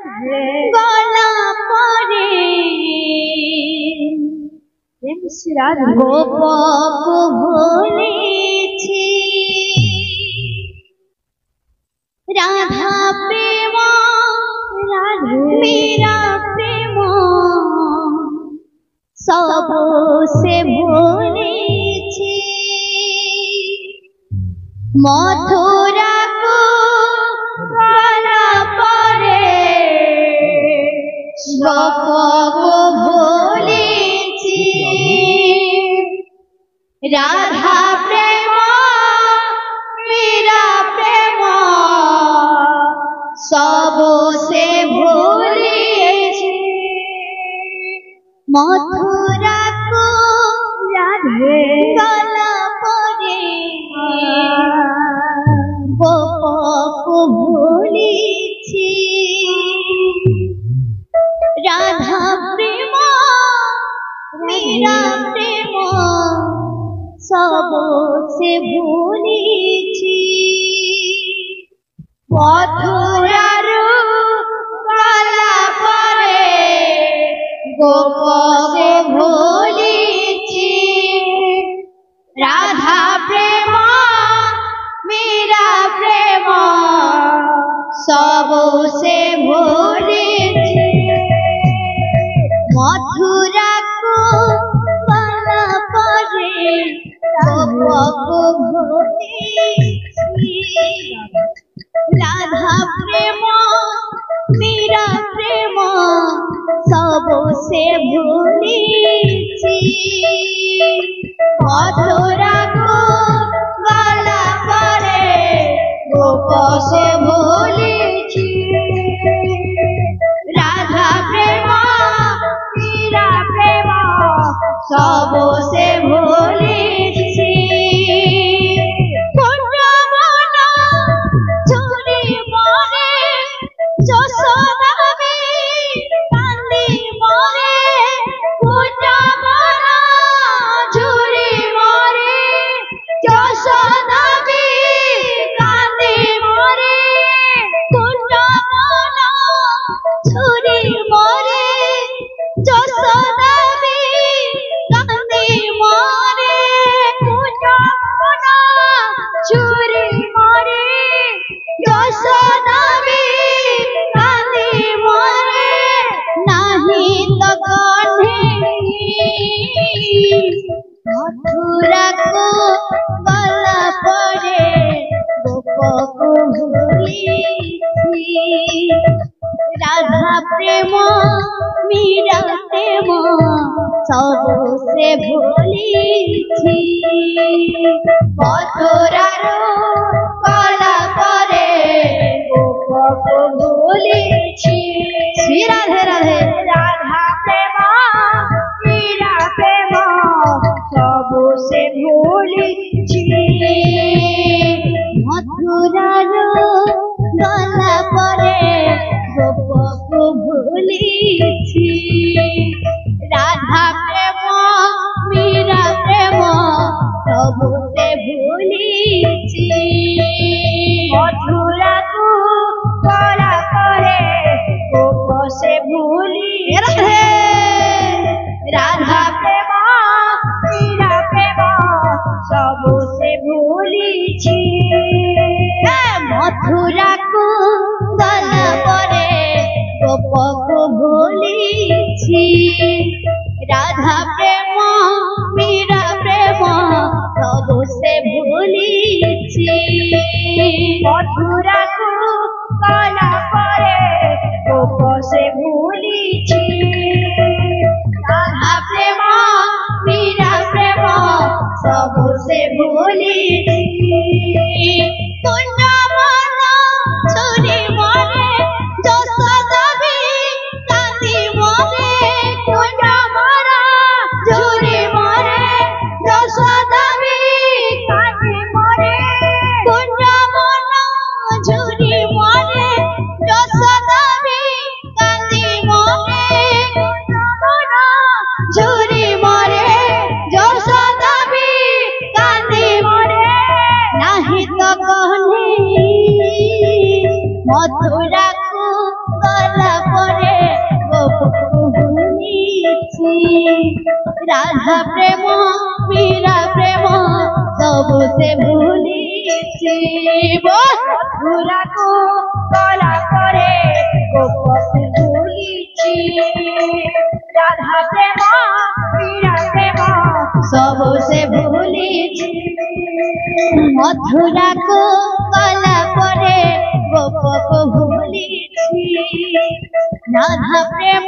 গলা পরে গোপক ভুলেছি রাধা প্রেম মীরা প্রেম সব সে ভুলেছি মথুরা কো গলা পরে গোপক ভুলেছি রাধা প্রেম মীরা প্রেম সব সে ভুলেছি মথুরা কো রাধে গলা পরে গোপক ভুলেছি রাধা প্রেম মীরা প্রেম সব সে ভুলেছি মথুরার গলা পরে গোপক ভুলেছি রাধা প্রেম মীরা প্রেম সব সে ভুলেছি মথুরা কো গলা পরে গোপক ভুলেছি রাধা প্রেম মীরা প্রেম সব সে ভুলেছি মথুরা কো গলা পরে গোপক সে ভুলেছি রাধা প্রেম মীরা প্রেম সব সে ভুলেছি মথুরা কো গলা পরে গোপক ভুলেছি রাধা প্রেম মীরা প্রেম সব সে ভুলেছি মথুরার গলা পরে গোপক ভুলেছি শ্রী রাধে রাধে রাধা প্রেম মীরা প্রেম সব সে ভুলেছি মথুরার গলা পরে গোপক ভুলেছি রাধা প্রেম মীরা প্রেম সব সে ভুলেছি মথুরা কো গলা পরে গোপক সে ভুলেছি রাধা প্রেম মীরা প্রেম সব সে ভুলেছি মথুরা কো গলা পরে গোপক ভুলেছি রাধা প্রেম মীরা প্রেম সব সে ভুলেছি মথুরা কো গলা পরে গোপক সে ভুলেছি রাধা প্রেম মীরা প্রেম সব সে ভুলেছি ছুরি মরে যশোদা কাঁদি মরে কুঞ্জ মরা গলা পরে গোপকু ভুলিছি রাধা প্রেম মীরা প্রেম সবু সে ভুলিছি মথুরাকু গলা পরে গোপকু ভুলিছি রাধা প্রেম মীরা প্রেম সবু সে ভুলিছি মথুরাকু গলা পরে গোপকু ভুলিছি রাধা প্রেম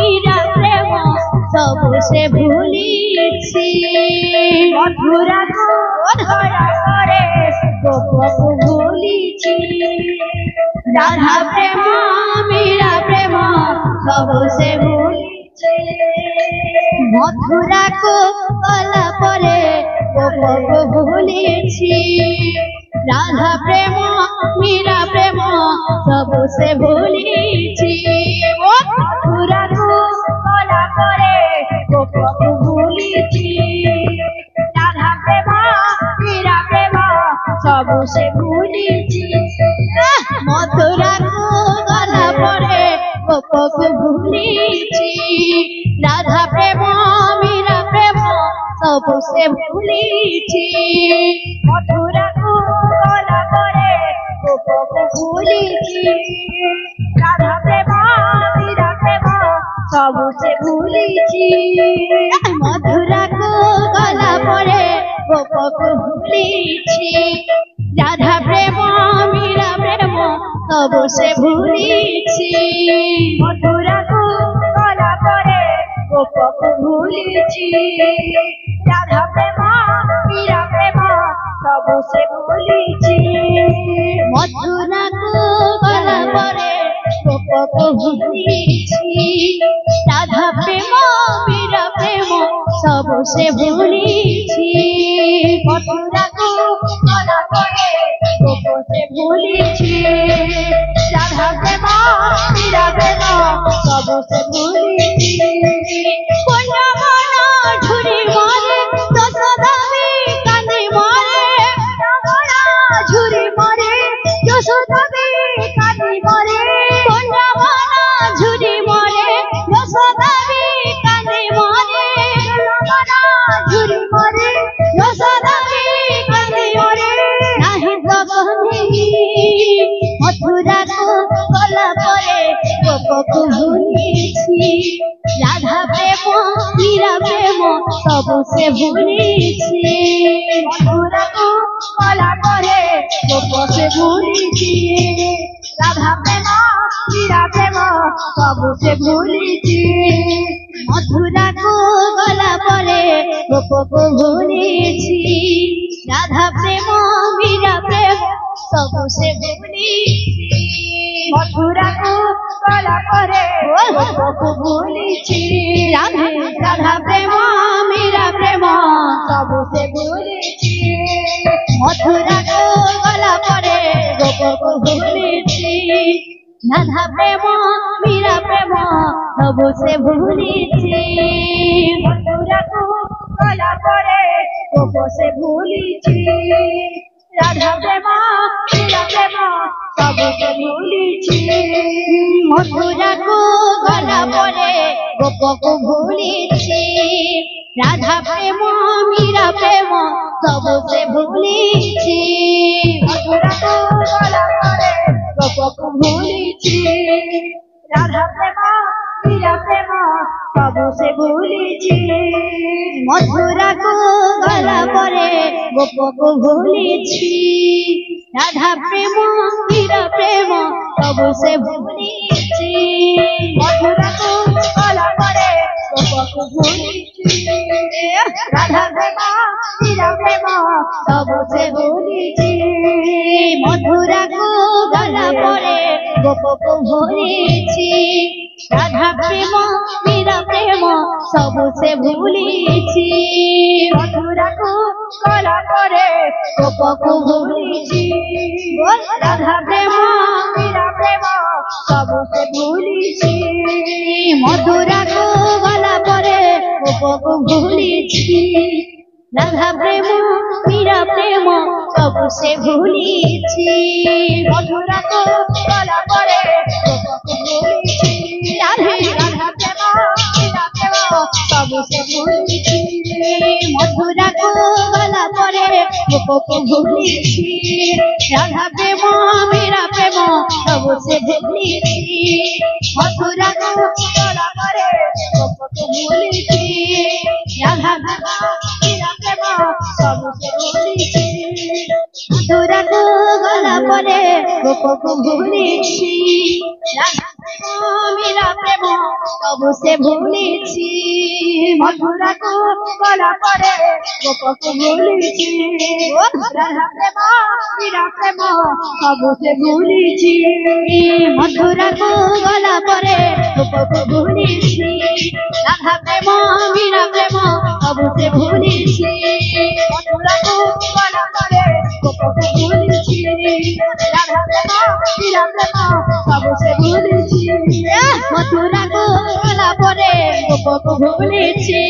মীরা প্রেম সবু সে ভুলিছি মথুরাকু গলা পরে গোপকু ভুলিছি রাধা প্রেম মীরা প্রেম সবু সে ভুলিছি মথুরাকু গলা পরে গোপকু ভুলিছি রাধা প্রেম মীরা প্রেম সবু সে ভুলিছি মথুরাকু গলা পরে গোপকু ভুলিছি রাধা প্রেম মীরা প্রেম সবু সে ভুলিছি মথুরাকু গলা পরে গোপকু ভুলিছি রাধা প্রেম মীরা প্রেম সবু সে ভুলিছি মথুরাকু গলা পরে গোপকু ভুলিছি রাধা প্রেম মীরা প্রেম সবু সে ভুলিছি মথুরাকু গলা পরে গোপকু ভুলিছি রাধা প্রেম মীরা প্রেম সবু সে ভুলিছি মথুরাকু গলা পরে গোপকু ভুলিছি রাধা প্রেম মীরা প্রেম সবু সে ভুলিছি মথুরাকু গলা পরে গোপকু ভুলিছি রাধা প্রেম মীরা প্রেম সবু সে ভুলিছি মথুরাকু গলা পরে গোপকু সে ভুলিছি রাধা প্রেম মীরা প্রেম সবু সে ভুলিছি কোন মন ঝুরি মরে যশোদাবি কাঁদি মরে মন ঝুরি মরে যশোদাবি কাঁদি মরে কোন মন ঝুরি মরে যশোদাবি কাঁদি মরে মন ঝুরি মরে যশোদাবি কাঁদি মরে নাহি তো কহি মথুরাকু গলা পরে গোপকু ভুলিছি রাধা প্রেম মীরা প্রেম সবু সে ভুলিছি মথুরাকু গলা পরে গোপকু সে ভুলিছি রাধা প্রেম মীরা প্রেম সবু সে ভুলিছি মথুরাকু গলা পরে গোপকু ভুলিছি রাধা প্রেম মীরা প্রেম সবু সে ভুলিছি মথুরাকু গলা পরে গোপকু ভুলিছি রাধা প্রেম মীরা প্রেম সবু সে ভুলিছি মথুরাকু গলা পরে গোপকু ভুলিছি রাধা প্রেম মীরা প্রেম সবু সে ভুলিছি মথুরাকু গলা পরে গোপকু সে ভুলিছি রাধা প্রেম মীরা প্রেম সবু সে ভুলিছি মথুরাকু গলা পরে গোপকু ভুলিছি রাধা প্রেম মীরা প্রেম সবু সে ভুলিছি মথুরাকু গলা পরে গোপকু ভুলিছি রাধা প্রেম মীরা প্রেম সবু সে ভুলিছি মথুরাকু গলা পরে গোপকু ভুলিছি রাধা প্রেম মীরা প্রেম সবু সে ভুলিছি মথুরাকু গলা পরে গোপকু ভুলিছি রাধা প্রেম মীরা প্রেম সবু সে ভুলিছি মথুরাকু গলা পরে গোপকু ভুলিছি রাধা প্রেম মীরা প্রেম সবু সে ভুলিছি মথুরাকু গলা পরে গোপকু ভুলিছি রাধা প্রেম মীরা প্রেম সবু সে ভুলিছি মথুরাকু গলা পরে গোপকু ভুলিছি রাধা প্রেম মীরা প্রেম সবু সে ভুলিছি মথুরাকু গলা পরে গোপকু ভুলিছি গোপকে ভুলেছি রাধা প্রেম মীরা প্রেম সবু সে ভুলেছি মথুরা গোলা করে গোপকে ভুলেছি রাধা প্রেম মীরা প্রেম সবু সে ভুলেছি মথুরা গোলা করে গোপকে ভুলেছি রাধা প্রেম মীরা প্রেম সবু সে ভুলেছি মথুরা গোলা করে গোপকে ভুলেছি রাধা প্রেম মীরা প্রেম সবু সে ভুলেছি মথুরা গোলা করে গোপকে ভুলেছি রাধা প্রেম মীরা প্রেম সবু সে ভুলেছি মথুরা গোলা করে গোপকে ভুলেছি রাধা প্রেম মীরা প্রেম সবু সে ভুলেছি মথুরা গোলা করে গোপকে ভুলেছি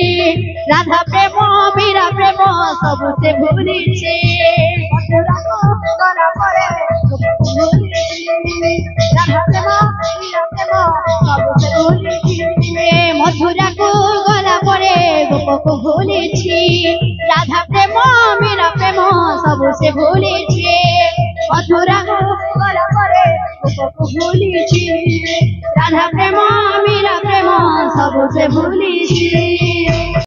রাধা প্রেম মীরা প্রেম সবু সে ভুলেছি মথুরা গোলা করে গোপকে ভুলেছি রাধা প্রেম মীরা প্রেম সবু সে ভুলেছি মথুরা গোলা করে গোপকে ভুলেছি রাধা প্রেম মীরা প্রেম সবু সে ভুলেছি মথুরা গোলা করে গোপকে ভুলেছি রাধা প্রেম মীরা প্রেম সবু সে ভুলেছি।